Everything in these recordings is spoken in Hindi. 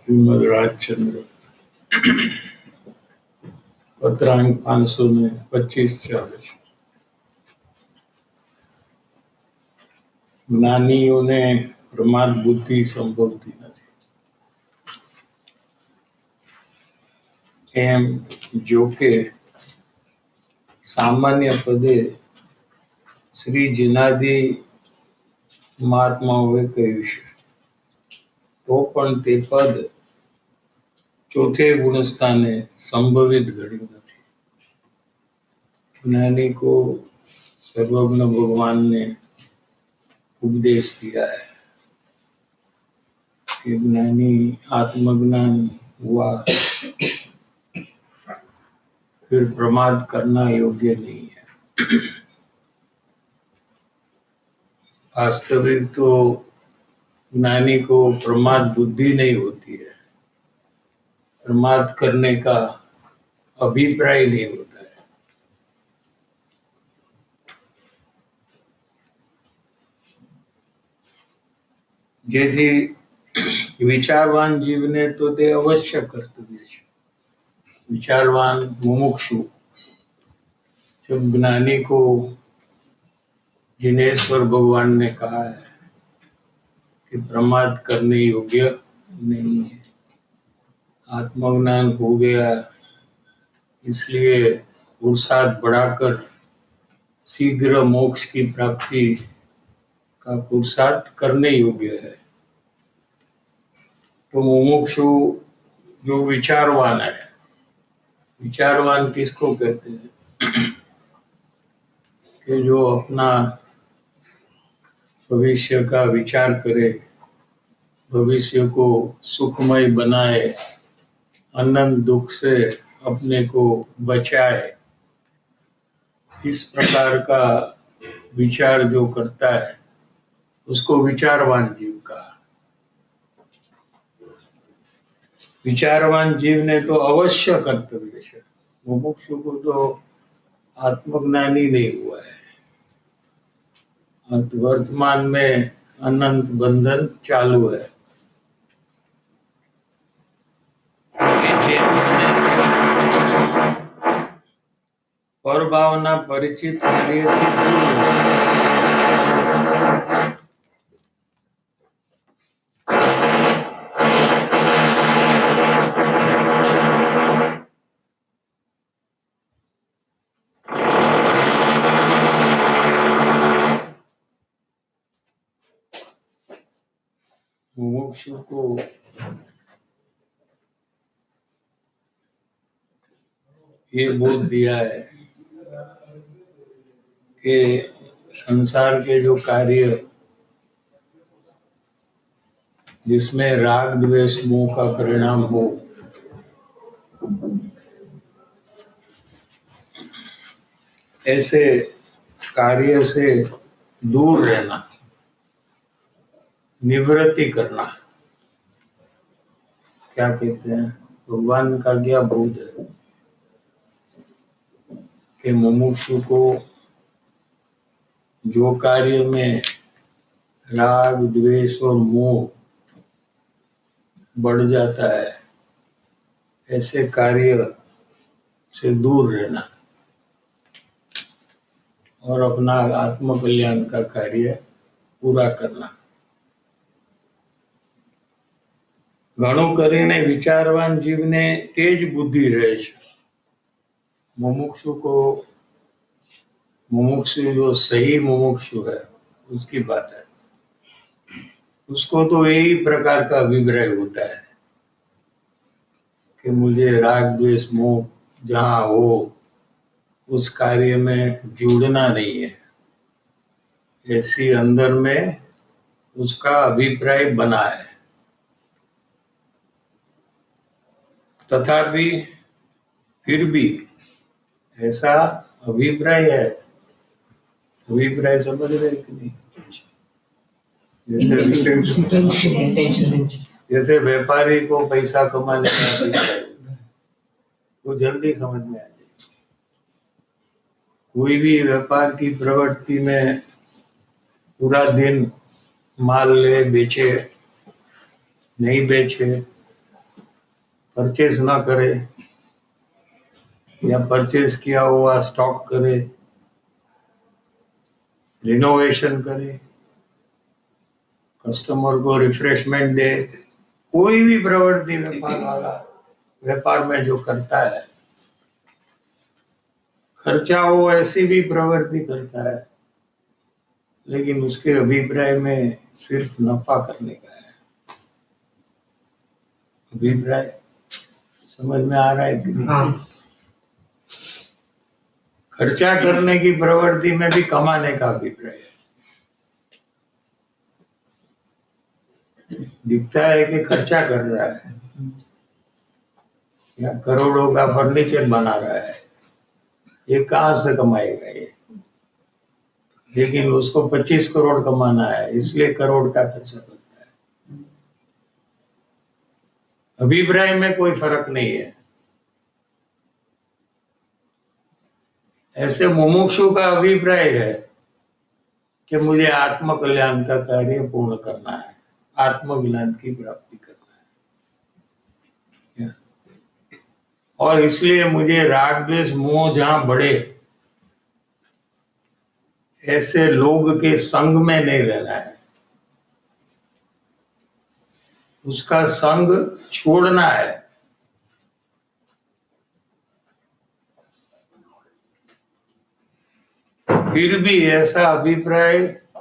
श्रीमद राजचंद्र पत्रांक 525-40। જ્ઞાનીઓને પ્રમાદ બુદ્ધિ સંભવતી નથી, એમ જોકે સામાન્ય પદે શ્રી જીનાદી મહાત્માઓએ કહ્યું છે, તો પણ તે પદ ચોથે गुणस्थाने संभवित घड़ी नहीं। ज्ञानी को सर्वज्ञ भगवान ने उपदेश दिया है कि ज्ञानी आत्मज्ञान हुआ फिर प्रमाद करना योग्य नहीं है। वास्तविक तो ज्ञानी को प्रमाद बुद्धि नहीं होती है, प्रमाद करने का अभिप्राय नहीं होता है। જેથી વિચારવાન જીવને તો તે અવશ્ય કર્તવ્ય છે। विचारवान मुमुक्षु जब ज्ञानी को जिनेश्वर भगवान ने कहा है कि प्रमाद करने योग्य नहीं है, आत्मज्ञान हो गया इसलिए पुरुषार्थ बढ़ाकर शीघ्र मोक्ष की प्राप्ति का पुरुषार्थ करने योग्य है। तो मुमुक्षु जो विचारवान है, विचारवान किसको कहते हैं कि जो अपना भविष्य का विचार करे, भविष्य को सुखमय बनाए, अनंत दुख से अपने को बचाए, इस प्रकार का विचार जो करता है उसको विचारवान जीव का। विचारवान जीव ने तो अवश्य कर्तव्य है, मुमुक्षु को तो आत्मज्ञानी नहीं हुआ है, वर्तमान में अनंत बंधन चालू है। पर भावना परिचित कार्य थी दूर मुमुक्षु को ये बोध दिया है कि संसार के जो कार्य जिसमें राग द्वेष मोह का परिणाम हो, ऐसे कार्य से दूर रहना, निवृत्ति करना, क्या कहते हैं, भगवान का क्या बोध है कि मुमुक्षु को जो कार्य में राग द्वेष और मोह बढ़ जाता है, ऐसे कार्य से दूर रहना और अपना आत्म कल्याण का कार्य पूरा करना। घणું કરીને विचारवान जीव ने तेज बुद्धि रहे छे। मुमुक्षु को, मुमुक्षु जो सही मुमुक्षु है उसकी बात है, उसको तो यही प्रकार का अभिप्राय होता है कि मुझे राग द्वेष मोह जहाँ हो उस कार्य में जुड़ना नहीं है, ऐसी अंदर में उसका अभिप्राय बना है। तथापि फिर भी ऐसा अभिप्राय है, अभिप्राय समझ रहे कि नहीं? जैसे व्यापारी को पैसा कमाने का अभिप्राय होता है, वो जल्दी समझ में आ जाए। कोई भी व्यापार की प्रवृत्ति में पूरा दिन माल ले बेचे नहीं बेचे, परचेज ना करे या परचेज किया हुआ स्टॉक करे, रिनोवेशन करे, कस्टमर को रिफ्रेशमेंट दे, कोई भी प्रवृत्ति व्यापार वाला व्यापार में जो करता है, खर्चा हो ऐसी भी प्रवृत्ति करता है, लेकिन उसके अभिप्राय में सिर्फ नफा करने का है। अभिप्राय समझ में आ रहा है कि नहीं? हाँ। खर्चा करने की प्रवृत्ति में भी कमाने का अभिप्राय है। दिखता है कि खर्चा कर रहा है या करोड़ों का फर्नीचर बना रहा है, ये कहां से कमाएगा ये? लेकिन उसको 25 करोड़ कमाना है, इसलिए करोड़ का खर्चा करता है। अभिप्राय में कोई फर्क नहीं है। ऐसे मुमुक्षु का अभिप्राय है कि मुझे आत्म कल्याण का कार्य पूर्ण करना है, आत्मज्ञान की प्राप्ति करना है, और इसलिए मुझे राग द्वेष मोह जहां बढ़े ऐसे लोग के संग में नहीं रहना है, उसका संग छोड़ना है। फिर भी ऐसा अभिप्राय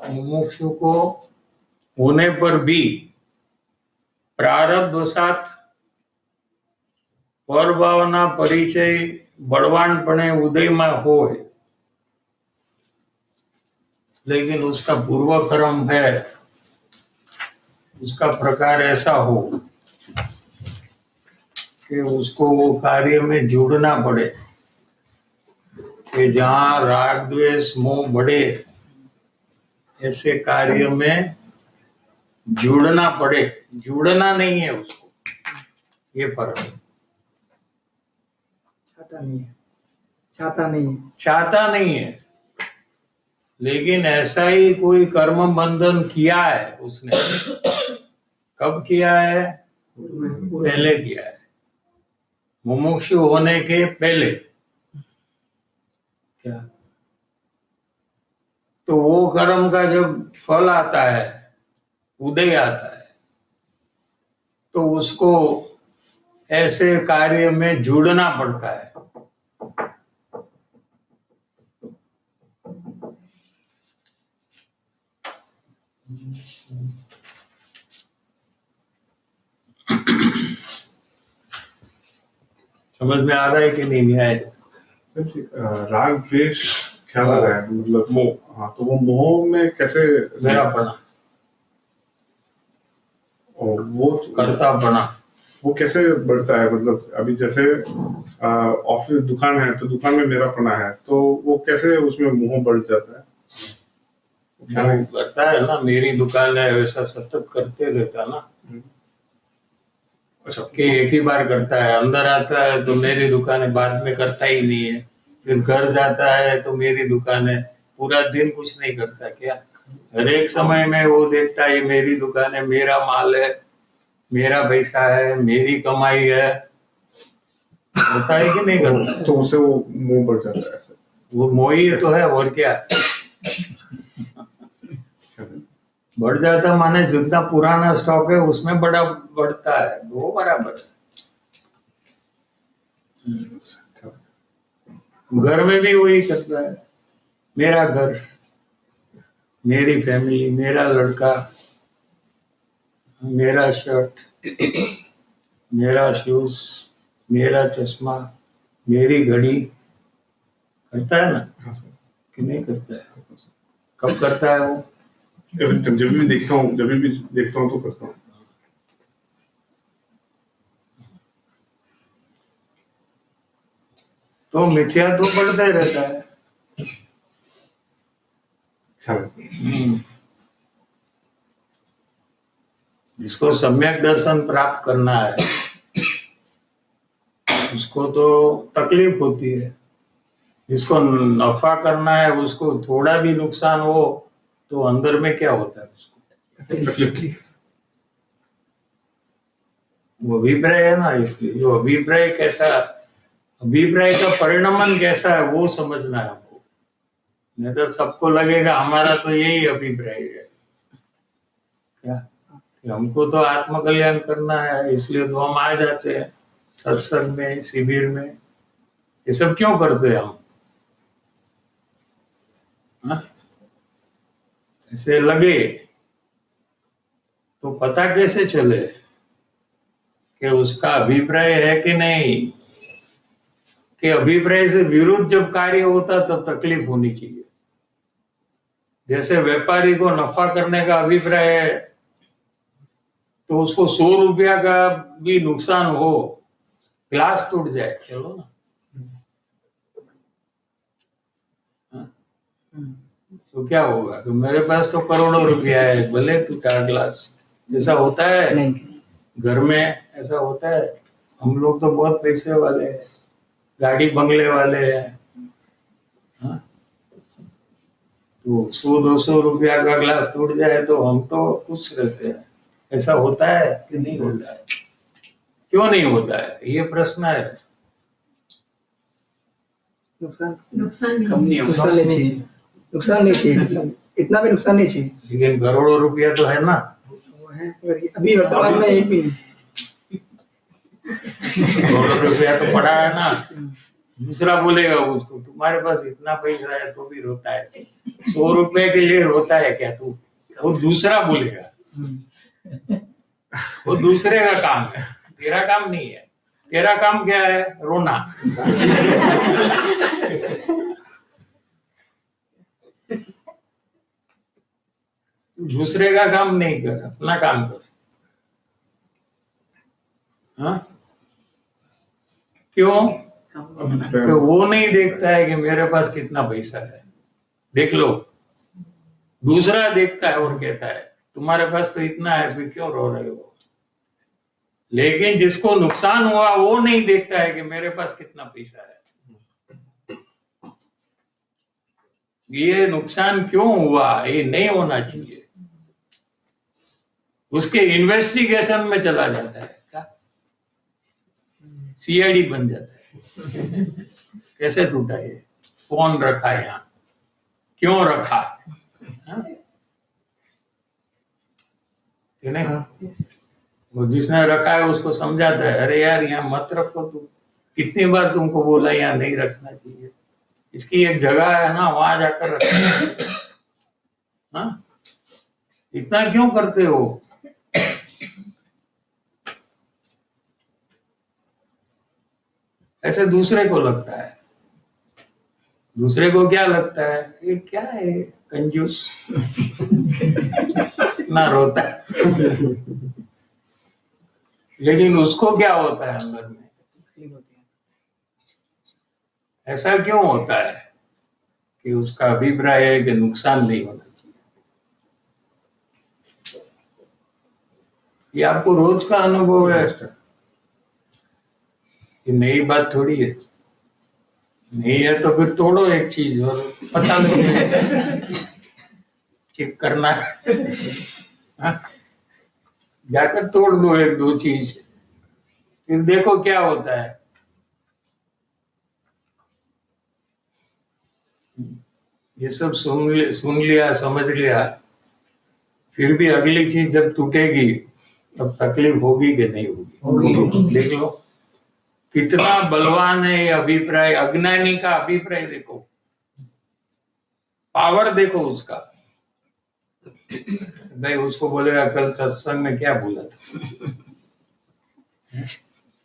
मुमुक्षु को होने पर भी प्रारब्धवशात परभावना परिचय बलवानपणे उदयમાં હોય, लेकिन उसका पूर्व कर्म है, उसका प्रकार ऐसा हो कि उसको वो कार्य में जुड़ना पड़े कि जहां राग द्वेष मोह बढ़े ऐसे कार्य में जुड़ना पड़े। जुड़ना नहीं है उसको, ये फर्क है। चाहता नहीं है, लेकिन ऐसा ही कोई कर्म बंधन किया है उसने। कब किया है? पहले किया है, मुमुक्षु होने के पहले। क्या? तो वो कर्म का जब फल आता है, उदय आता है, तो उसको ऐसे कार्य में जुड़ना पड़ता है। समझ में आ रहा है कि नहीं आए? राग द्वेष ख्याल आ रहा है, मतलब मोह। हाँ, तो वो मोह में कैसे मेरा पड़ा और वो करता बना, वो कैसे बढ़ता है? मतलब अभी जैसे ऑफिस दुकान है तो दुकान में मेरा पना है, तो वो कैसे उसमें मोह बढ़ जाता है? वो करता है ना, मेरी दुकान है वैसा सतत करते रहता ना। अच्छा, कि एक ही बार करता है, अंदर आता है तो मेरी दुकान है, बाद में करता ही नहीं है। फिर घर जाता है तो मेरी दुकान है, पूरा दिन कुछ नहीं करता। क्या हर एक समय में वो देखता है ये मेरी दुकान है, मेरा माल है, मेरा पैसा है, मेरी कमाई है। होता है कि नहीं करता है? तो उससे वो मोह बढ़ जाता है ऐसे। वो मोही तो है, और क्या बढ़ जाता, माने जितना पुराना स्टॉक है उसमें बड़ा बढ़ता है, वो बराबर है। घर में भी वही करता है, मेरा घर, मेरी फैमिली, मेरा लड़का, मेरा शर्ट, मेरा शूज, मेरा चश्मा, मेरी घड़ी। करता है ना कि नहीं करता है? कब करता है वो? जब भी देखता हूँ तो करता हूँ। तो मिथ्यात्व बढ़ता ही रहता है। जिसको सम्यक दर्शन प्राप्त करना है उसको तो तकलीफ होती है, जिसको नफा करना है उसको थोड़ा भी नुकसान हो तो अंदर में क्या होता है उसको? वो अभिप्राय है ना, इसलिए जो अभिप्राय कैसा, अभिप्राय का परिणमन कैसा है वो समझना है हमको। नहीं तो सबको लगेगा हमारा तो यही अभिप्राय है क्या, कि हमको तो आत्मकल्याण करना है, इसलिए तो हम आ जाते हैं सत्संग में, शिविर में। ये सब क्यों करते हैं हम? हाँ? ऐसे लगे तो पता कैसे चले कि उसका अभिप्राय है कि नहीं? कि अभिप्राय से विरुद्ध जब कार्य होता तब तकलीफ होनी चाहिए। जैसे व्यापारी को नफा करने का अभिप्राय है तो उसको 100 रुपया का भी नुकसान हो, ग्लास टूट जाए, चलो ना, हाँ? तो क्या होगा? तो मेरे पास तो करोड़ों रुपया है, भले टूटा ग्लास। ऐसा होता है नहीं। घर में, ऐसा होता है। हम लोग तो बहुत पैसे वाले हैं, गाड़ी बंगले वाले हैं, हाँ? तो 100-200 रुपया का ग्लास टूट जाए तो हम तो खुश रहते हैं। ऐसा होता है कि नहीं होता है? क्यों नहीं होता है, ये प्रश्न है। नुकसान नुकसान कम नहीं, नुकसान नहीं चाहिए, नुकसान नहीं चाहिए, इतना भी नुकसान नहीं चाहिए। लेकिन करोड़ों रुपया तो है ना। वो है, अभी वर्तमान में एक भी नहीं। करोड़ों रुपया तो पड़ा है ना। दूसरा बोलेगा उसको, तुम्हारे पास इतना पैसा है तो भी रोता है, 100 रुपए के लिए रोता है क्या तू? वो दूसरा बोलेगा, वो दूसरे का काम है, तेरा काम नहीं है। तेरा काम क्या है? रोना। दूसरे का काम नहीं कर, अपना काम कर। हाँ? क्यों? अभिप्राय तो वो नहीं देखता है कि मेरे पास कितना पैसा है। देख लो, दूसरा देखता है और कहता है तुम्हारे पास तो इतना है, फिर क्यों रो रहे हो? लेकिन जिसको नुकसान हुआ वो नहीं देखता है कि मेरे पास कितना पैसा है, ये नुकसान क्यों हुआ, ये नहीं होना चाहिए। उसके इन्वेस्टिगेशन में चला जाता है, क्या सीआईडी बन जाता है। कैसे टूटा ये, कौन रखा यहाँ, क्यों रखा, हाँ? कि नहीं? वो जिसने रखा है उसको समझाता है, अरे यार यहाँ मत रखो, तुम कितनी बार तुमको बोला यहाँ नहीं रखना चाहिए, इसकी एक जगह है ना, वहां जाकर रखना चाहिए। हाँ? इतना क्यों करते हो? ऐसे दूसरे को लगता है। दूसरे को क्या लगता है, ये क्या है कंजूस, इतना रोता है। लेकिन उसको क्या होता है अंदर में? ऐसा क्यों होता है कि उसका अभिप्राय है कि नुकसान नहीं होना चाहिए। ये आपको रोज का अनुभव है, ये नई बात थोड़ी है। नहीं है तो फिर तोड़ो एक चीज और पता लगे चेक करना है। हाँ? जाकर तोड़ दो एक दो चीज, फिर देखो क्या होता है। ये सब सुन लिया, समझ लिया, फिर भी अगली चीज जब टूटेगी तब तकलीफ होगी कि नहीं होगी? देख लो कितना बलवान है ये अभिप्राय। अज्ञानी का अभिप्राय देखो, पावर देखो उसका। भाई उसको बोलेगा कल सत्संग में क्या बोला था,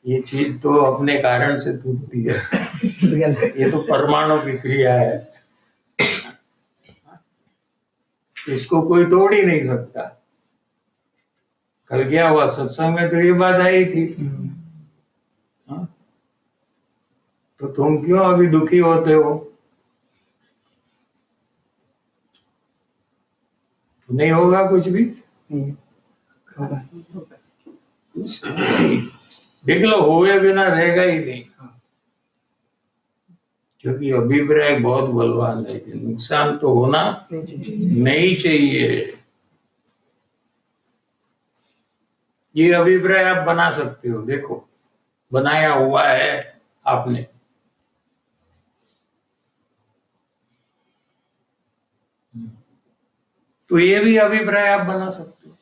ये चीज तो अपने कारण से टूटती है, ये तो परमाणु की क्रिया है, इसको कोई तोड़ ही नहीं सकता। कल क्या हुआ सत्संग में, तो ये बात आई थी। हाँ? तो तुम क्यों अभी दुखी होते हो? तो नहीं होगा कुछ भी, कुछ नहीं। देख लो होए बिना रहेगा ही नहीं, क्योंकि अभिप्राय बहुत बलवान है कि नुकसान तो होना नहीं चाहिए। ये अभिप्राय आप बना सकते हो, देखो बनाया हुआ है आपने। तो ये भी अभिप्राय आप बना सकते हो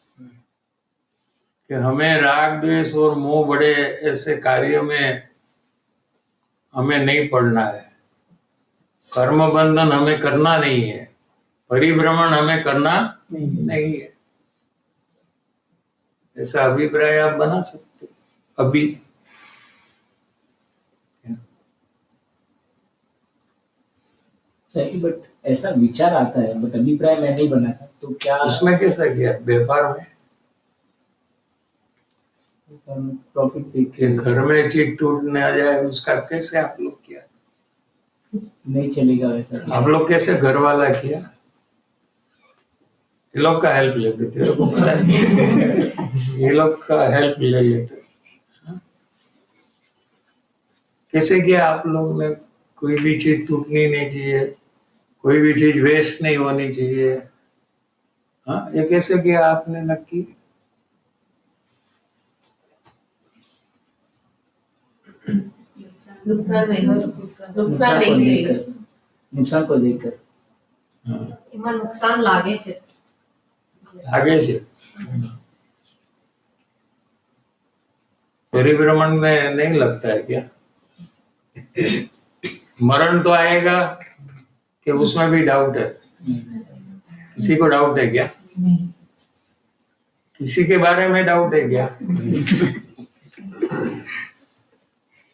कि हमें राग द्वेष और मोह बड़े ऐसे कार्य में हमें नहीं पड़ना है, कर्म बंधन हमें करना नहीं है, परिभ्रमण हमें करना नहीं है। ऐसा अभिप्राय आप बना सकते हो अभी। सही, बट ऐसा विचार आता है, बट अभिप्राय मैं नहीं बना था, तो क्या उसमें कैसा किया व्यापार में प्रॉफिट देख कि घर में चीज टूट ना जाए, उसका कैसे आप लोग किया? नहीं चलेगा वैसा। आप लोग कैसे घर वाला किया? ये लोग का हेल्प लेते थे, को पता है? ये लोग का हेल्प ले लेते। कैसे किया आप लोग ने? कोई भी चीज टूटनी नहीं चाहिए, कोई भी चीज वेस्ट नहीं होनी चाहिए। हाँ, ये कैसे किया आपने नक्की? नुकसान नहीं चाहिए। नुकसान को देखकर એમાં નુકસાન લાગે છે। आगे से परिभ्रमण में नहीं लगता है क्या? मरण तो आएगा कि उसमें भी डाउट है? किसी को डाउट है क्या? किसी के बारे में डाउट है क्या?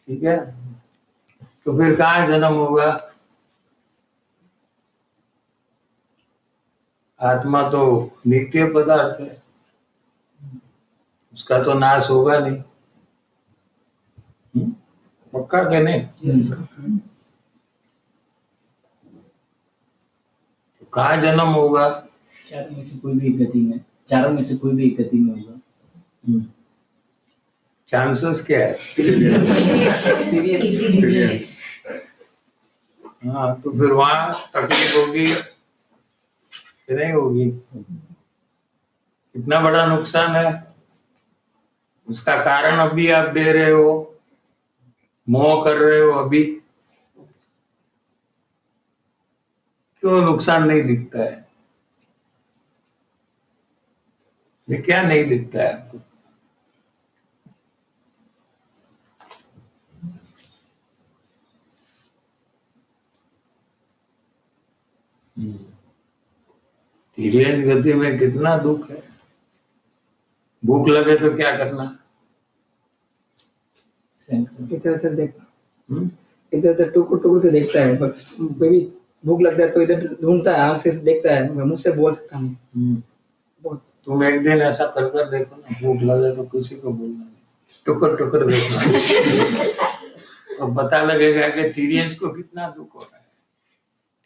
ठीक है, तो फिर कहाँ जन्म होगा? आत्मा तो नित्य पदार्थ है, उसका तो नाश होगा नहीं। पक्का के नहीं? तो कहाँ जन्म होगा? चारों में से कोई भी एक गति में, चारों में से कोई भी एक गति में होगा। चांसेस क्या है? हाँ, तो फिर वहां तकलीफ होगी कि नहीं होगी? कितना बड़ा नुकसान है, उसका कारण अभी आप दे रहे हो, मोह कर रहे हो अभी। क्यों नुकसान नहीं दिखता है? ये क्या नहीं दिखता है आपको? धीरेन्द्र गति में कितना दुख है। भूख लगे तो क्या करना? इधर उधर देख, हम्म? इधर उधर टुकुर टुकुर के देखता है, बस कोई भी भूख लगता है तो इधर ढूंढता है, आंख से देखता है, मुंह से बोल सकता हूँ। बहुत तुम एक दिन ऐसा कर कर देखो ना, भूख लगे तो किसी को बोलना नहीं, टुकर टुकर देखना। तो पता लगेगा कि तिर्यंश को कितना दुख हो रहा है।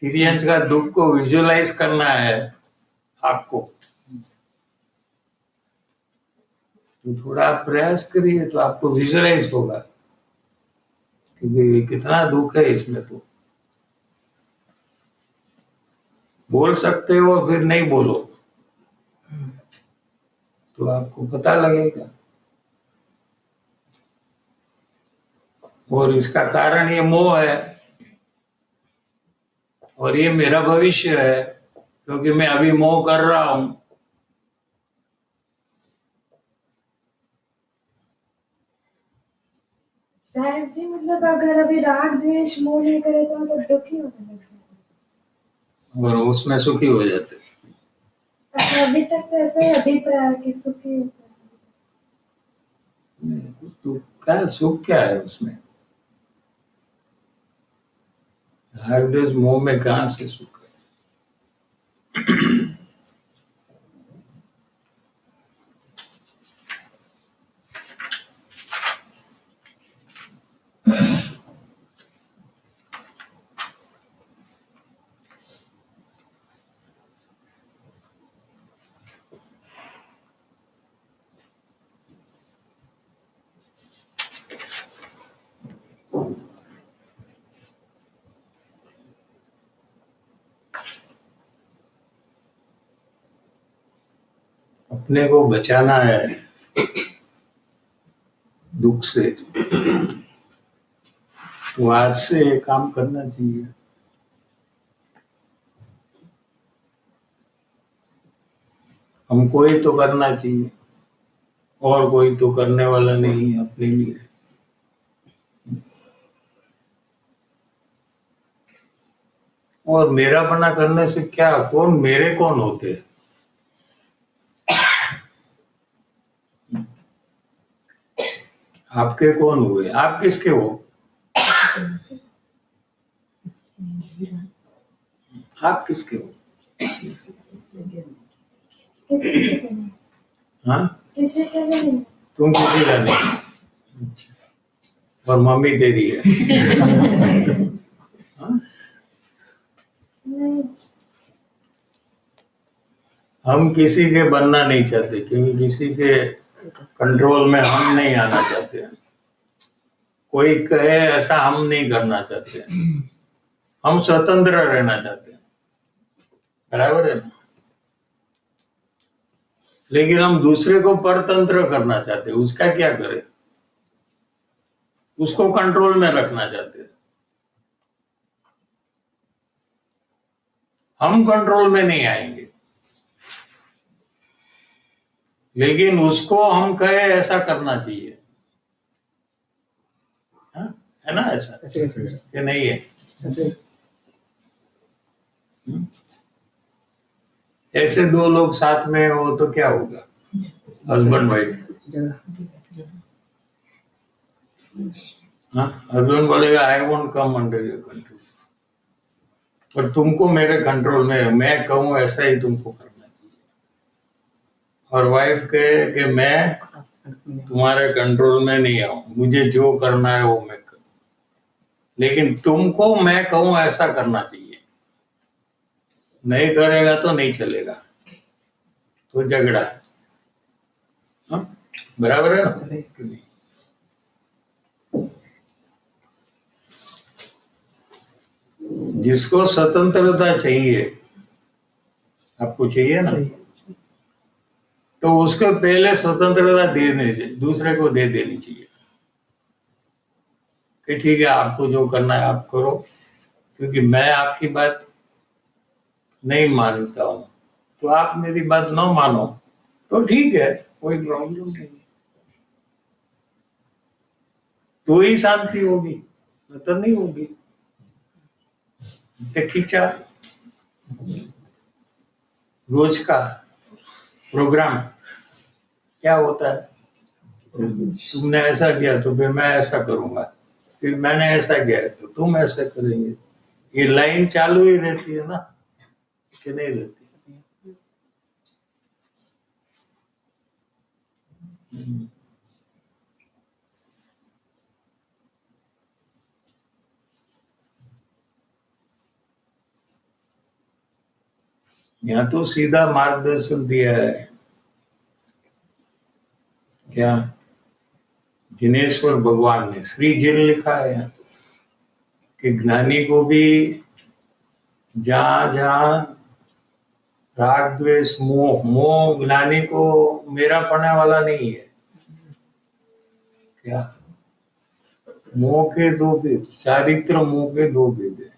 तिर्यंश का दुख को विजुअलाइज करना है आपको, तो थोड़ा आप प्रयास करिए तो आपको विजुअलाइज होगा कि कितना दुख है इसमें। तो बोल सकते हो, फिर नहीं बोलो तो आपको पता लगेगा। और इसका कारण ये मोह है, और ये मेरा भविष्य है, क्योंकि मैं अभी मोह कर रहा हूं। साहब जी, मतलब अगर अभी राग द्वेष मोह नहीं करे तो मतलब दुखी होने लग जाते और उसमें सुखी हो जाते। हैं। अभी तक तो ऐसा ही अभिप्राय है कि सुखी होता है। तो क्या सुख क्या है उसमें? राग द्वेष मोह में कहां से सुख है? अपने को बचाना है दुख से, तो आज से काम करना चाहिए। हमको ही तो करना चाहिए, और कोई तो करने वाला नहीं है अपने लिए। और मेरापना करने से क्या, कौन मेरे कौन होते हैं? आपके कौन हुए? आप किसके हो? आप किसके हो? किसी के नहीं, हाँ, किसी के नहीं। तुम किसी का नहीं। अच्छा। और मम्मी तेरी है? हाँ? नहीं, हम किसी के बनना नहीं चाहते, क्योंकि किसी के कंट्रोल में हम नहीं आना चाहते हैं। कोई कहे ऐसा हम नहीं करना चाहते हैं। हम स्वतंत्र रहना चाहते हैं, बराबर है ना? लेकिन हम दूसरे को परतंत्र करना चाहते हैं। उसका क्या करें? उसको कंट्रोल में रखना चाहते हैं। हम कंट्रोल में नहीं आएंगे, लेकिन उसको हम कहे ऐसा करना चाहिए। हाँ? है ना ऐसा? ऐसे कैसे कि नहीं है? ऐसे ऐसे दो लोग साथ में हो तो क्या होगा? Husband wife. जगह हाँ, हस्बैंड बोलेगा I won't come under your control, पर तुमको मेरे कंट्रोल में, मैं कहूँ ऐसा ही तुमको करना चाहिए। और वाइफ कहे कि मैं तुम्हारे कंट्रोल में नहीं आऊं, मुझे जो करना है वो मैं करूं, लेकिन तुमको मैं कहूँ ऐसा करना चाहिए। नहीं करेगा तो नहीं चलेगा, तो झगड़ा। हाँ? बराबर है ना? ऐसे जिसको स्वतंत्रता चाहिए, आपको चाहिए ना, सही तो उसको पहले स्वतंत्रता देने चाहिए, दूसरे को दे देनी चाहिए कि ठीक है आपको जो करना है आप करो, क्योंकि मैं आपकी बात नहीं मानता हूं, तो आप मेरी बात ना मानो तो ठीक है, कोई प्रॉब्लम नहीं, तो ही शांति होगी, मतलब नहीं होगी। खींचा रोज का प्रोग्राम क्या होता है? तुमने ऐसा किया तो फिर मैं ऐसा करूंगा, फिर मैंने ऐसा किया तो तुम ऐसा करेंगे। ये लाइन चालू ही रहती है ना, कि नहीं रहती? यहाँ तो सीधा मार्गदर्शन दिया है, क्या जिनेश्वर भगवान ने, श्री जिन लिखा है यहाँ कि ज्ञानी को भी जहां जहां राग द्वेष मोह, मोह ज्ञानी को मेरा पढ़ने वाला नहीं है। क्या मोह के दो भेद, चारित्र मोह के दो भेद है,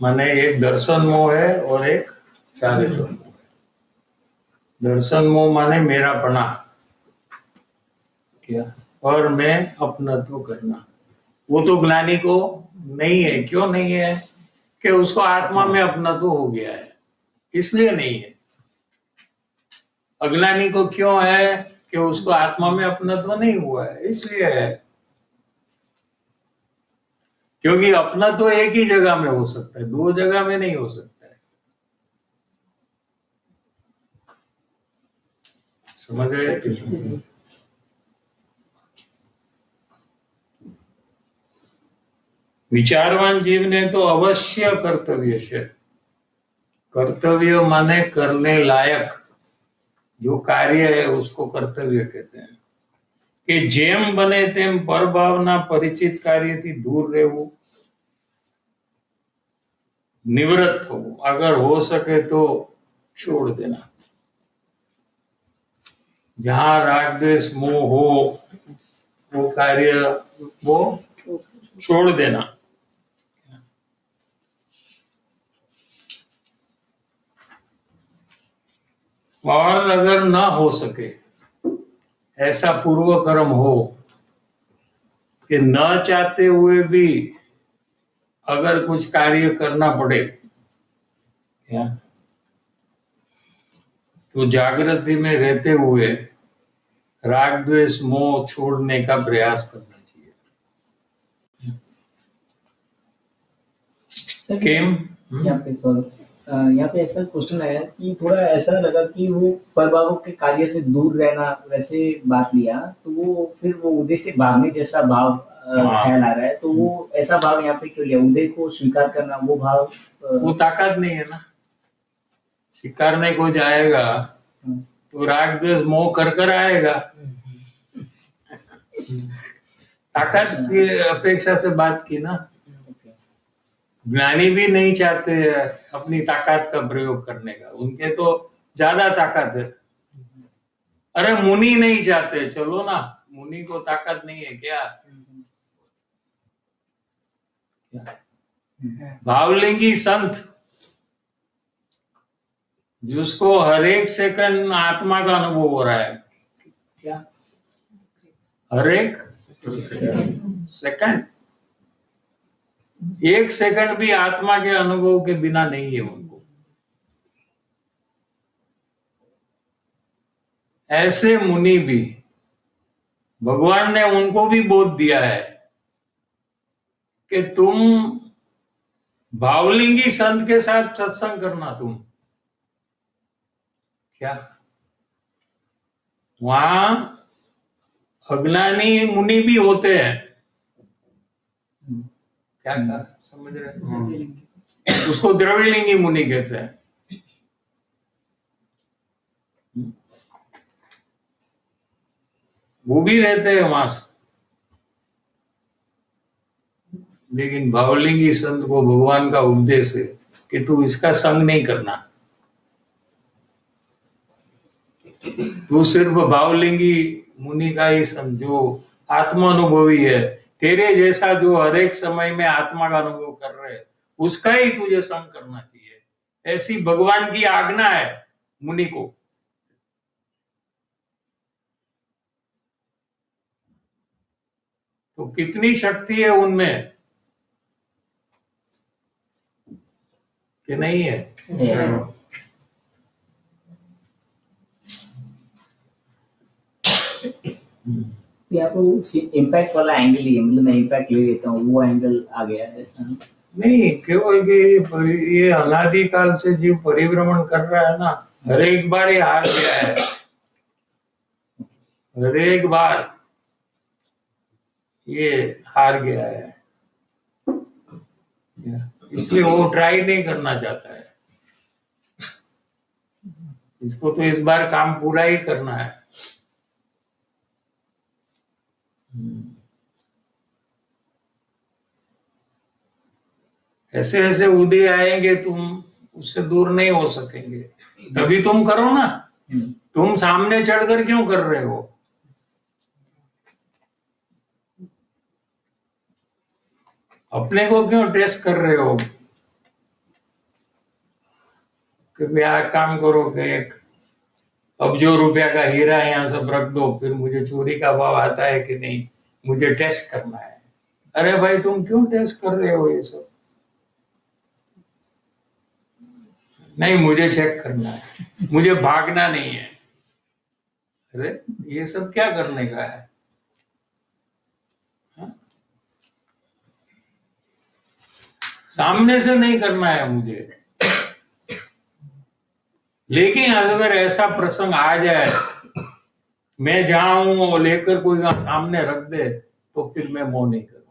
माने एक दर्शन मोह है और एक चारित्र मोह है। दर्शन मोह माने मेरा पना, क्या, और मैं अपना तो करना, वो तो ज्ञानी को नहीं है। क्यों नहीं है? कि उसको आत्मा में अपना तो हो गया है, इसलिए नहीं है। अज्ञानी को क्यों है? कि उसको आत्मा में अपना तो नहीं हुआ है, इसलिए है। क्योंकि अपना तो एक ही जगह में हो सकता है, दो जगह में नहीं हो सकता है। समझ रहे? विचारवान जीव ने तो अवश्य कर्तव्य है। कर्तव्य माने करने लायक जो कार्य है उसको कर्तव्य कहते हैं। कि जेम बने तेम परभावना परिचित कार्य थी दूर रहવું, निवृत्त हो, अगर हो सके तो छोड़ देना। जहां राग द्वेष मोह हो वो कार्य वो छोड़ देना। और अगर ना हो सके, ऐसा पूर्व कर्म हो कि न चाहते हुए भी अगर कुछ कार्य करना पड़े, क्या तो जागृति में रहते हुए राग द्वेष मोह छोड़ने का प्रयास करना चाहिए। सर केम यहाँ पे यहाँ पे ऐसा क्वेश्चन आया कि थोड़ा ऐसा लगा कि वो प्रभावों के कार्य से दूर रहना वैसे बात लिया, तो वो फिर वो उदय से भागने जैसा भाव हाँ। ख्याल आ रहा है, तो वो ऐसा भाव यहाँ पे क्यों लिया? उदय को स्वीकार करना वो भाव वो ताकत नहीं है ना। स्वीकारने को जाएगा तो राग द्वेष मोह कर आएगा। ताकत की अपेक्षा से बात की ना। ज्ञानी भी नहीं चाहते अपनी ताकत का प्रयोग करने का, उनके तो ज्यादा ताकत है। अरे मुनि नहीं चाहते, चलो ना, मुनि को ताकत नहीं है क्या? भावलिंगी संत जिसको हर एक सेकंड आत्मा का अनुभव हो रहा है, क्या हर एक सेकंड, एक सेकंड भी आत्मा के अनुभव के बिना नहीं है उनको। ऐसे मुनि भी भगवान ने उनको भी बोध दिया है कि तुम भावलिंगी संत के साथ सत्संग करना। तुम क्या वहां अज्ञानी मुनि भी होते हैं, क्या कहा समझ रहे हैं? उसको द्रव्यलिंगी मुनि कहते हैं। वो भी रहते हैं वहां, लेकिन भावलिंगी संत को भगवान का उपदेश है कि तू इसका संग नहीं करना, तू सिर्फ भावलिंगी मुनि का ही संग, जो आत्मानुभवी है, तेरे जैसा जो हर एक समय में आत्मा का अनुभव कर रहे हैं, उसका ही तुझे संग करना चाहिए। ऐसी भगवान की आज्ञा है मुनि को। तो कितनी शक्ति है उनमें कि नहीं है? यहाँ पे इम्पैक्ट वाला एंगल ही है, मतलब मैं इम्पैक्ट ले लेता हूँ, वो एंगल आ गया है ऐसा नहीं, केवल कि ये अनादि काल से जीव परिभ्रमण कर रहा है ना, हर एक बार ये हार गया है, हर एक बार ये हार गया है, इसलिए वो ट्राई नहीं करना चाहता है। इसको तो इस बार काम पूरा ही करना है। ऐसे ऐसे उदय आएंगे, तुम उससे दूर नहीं हो सकेंगे। तभी तुम करो ना, तुम सामने चढ़कर क्यों कर रहे हो? अपने को क्यों टेस्ट कर रहे हो कि भैया काम करो कि एक अब्जों रुपया का हीरा यहाँ सब रख दो, फिर मुझे चोरी का भाव आता है कि नहीं, मुझे टेस्ट करना है। अरे भाई, तुम क्यों टेस्ट कर रहे हो ये सब? नहीं, मुझे चेक करना है, मुझे भागना नहीं है। अरे ये सब क्या करने का है? सामने से नहीं करना है मुझे। लेकिन अगर ऐसा प्रसंग आ जाए, मैं जहां हूं वो लेकर कोई वहां सामने रख दे, तो फिर मैं मोह नहीं करूंगा।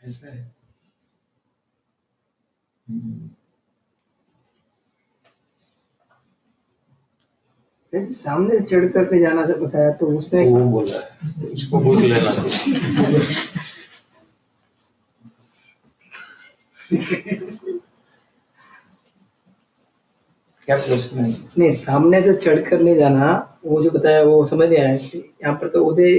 ऐसा है। सामने चढ़ करके जाना से बताया, तो उसमें वो बोला है, उसको बुझ लेना तो। क्या प्रश्न है? नहीं, सामने से चढ़कर नहीं जाना, वो जो बताया वो समझ नहीं आया। यहाँ पर तो उदय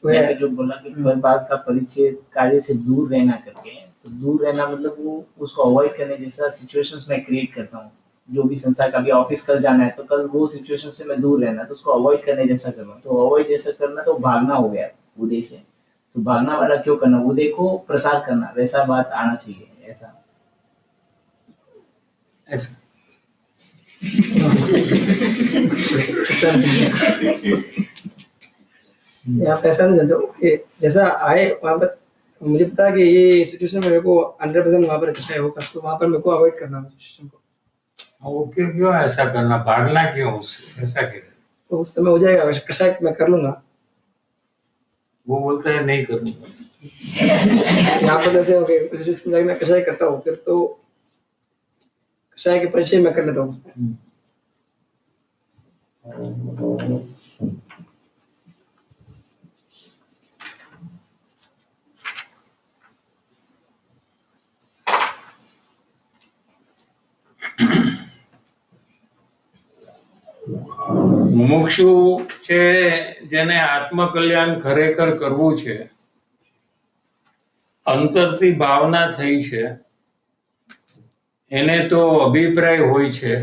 यहाँ पे जो बोला कि बात का परिचय कार्य से दूर रहना करके, तो दूर रहना मतलब वो उसको अवॉइड करने जैसा सिचुएशंस मैं क्रिएट करता हूँ। जो भी संसार का भी ऑफिस कल जाना है तो कल वो सिचुएशन से मैं दूर रहना, तो उसको अवॉइड करने जैसा करना। तो अवॉइड जैसा करना तो भागना हो गया उदय से। तो भागना वाला क्यों करना, उदय को प्रसार करना, वैसा बात आना चाहिए ऐसा। ऐसा यहाँ पे ऐसा नहीं समझो कि जैसा आए वहाँ पर मुझे पता है कि ये सिचुएशन में मेरे को 100% वहाँ पर अच्छा होगा, तो वहाँ पर मेरे को अवॉइड करना है सिचुएशन को। वो क्यों ऐसा करना, भागना क्यों उससे, ऐसा क्यों? तो उस समय हो जाएगा, कषाय मैं कर लूंगा। वो बोलता है नहीं करूंगा। यहाँ पर जैसे हो गए मैं कषाय करता हूँ, फिर तो कषाय के परिचय मैं कर लेता हूँ। મુમુક્ષુ છે જેને આત્મકલ્યાણ ખરેખર કરવું છે, અંતરથી ભાવના થઈ છે, એને તો અભિપ્રાય હોય છે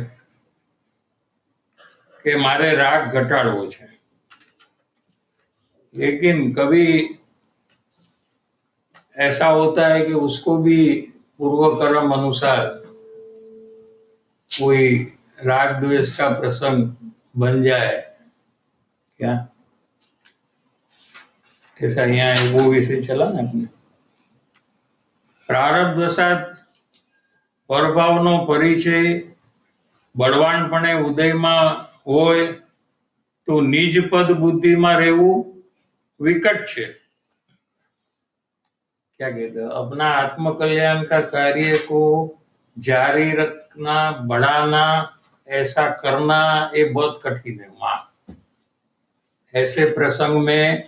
કે મારે રાગ ઘટાડવો છે, लेकिन कभी ऐसा होता है कि उसको भी पूर्व कर्म अनुसार कोई राग द्वेष का प्रसंग बन जाए क्या, ऐसा यहाँ वो विषय चला ना अपने। प्रारब्ध वसात परभावनो परिचय बळवानपणे उदयમાં હોય तो निज पद बुद्धिમાં રહેવું विकट છે। क्या कहते हैं, अपना आत्म कल्याण का कार्य को जारी रखना, बढ़ाना, ऐसा करना ये बहुत कठिन है। माँ ऐसे प्रसंग में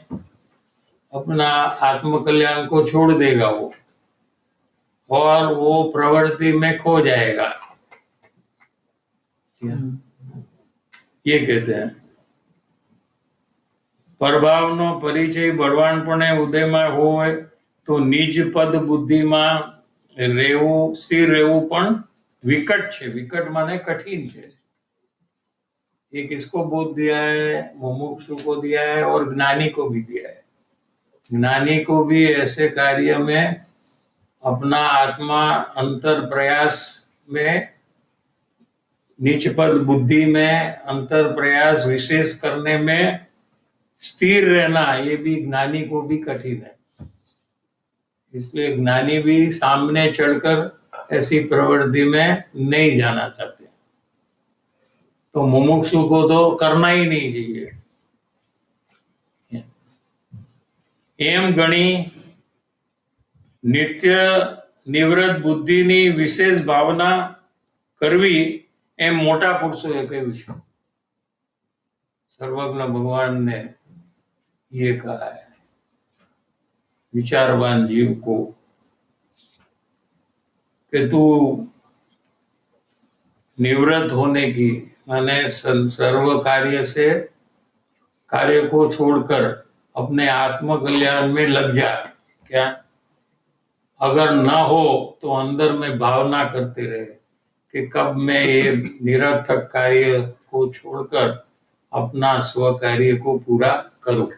अपना आत्म कल्याण को छोड़ देगा वो, और वो प्रवृत्ति में खो जाएगा। ये कहते हैं परभावनो परिचय बळवानपणे उदयમાં હોય तो निज पद बुद्धिમાં રહેવું, સ્થિર રહેવું પણ विकट છે। विकट माने कठिन છે। ये किसको बोध दिया है? मुमुक्षु को दिया है और ज्ञानी को भी दिया है। ज्ञानी को भी ऐसे कार्य में अपना आत्मा अंतर प्रयास में, नीच पद बुद्धि में अंतर प्रयास विशेष करने में स्थिर रहना, ये भी ज्ञानी को भी कठिन है। इसलिए ज्ञानी भी सामने चढ़कर ऐसी प्रवृत्ति में नहीं जाना चाहते। तो मुमुक्षु को तो करना ही नहीं चाहिए। एम गणी नित्य निवृत्त बुद्धिनी विशेष भावना करवी एम मोटा पुरुषोए कह્યું છે। सर्वज्ञ भगवान ने ये कहा है विचारवान जीव को कि तू निवृत्त होने की माने सर्व कार्य से, कार्य को छोड़कर अपने आत्म कल्याण में लग जा। क्या अगर ना हो तो अंदर में भावना करते रहे कि कब मैं ये निरर्थक कार्य को छोड़कर अपना स्व कार्य को पूरा करूं।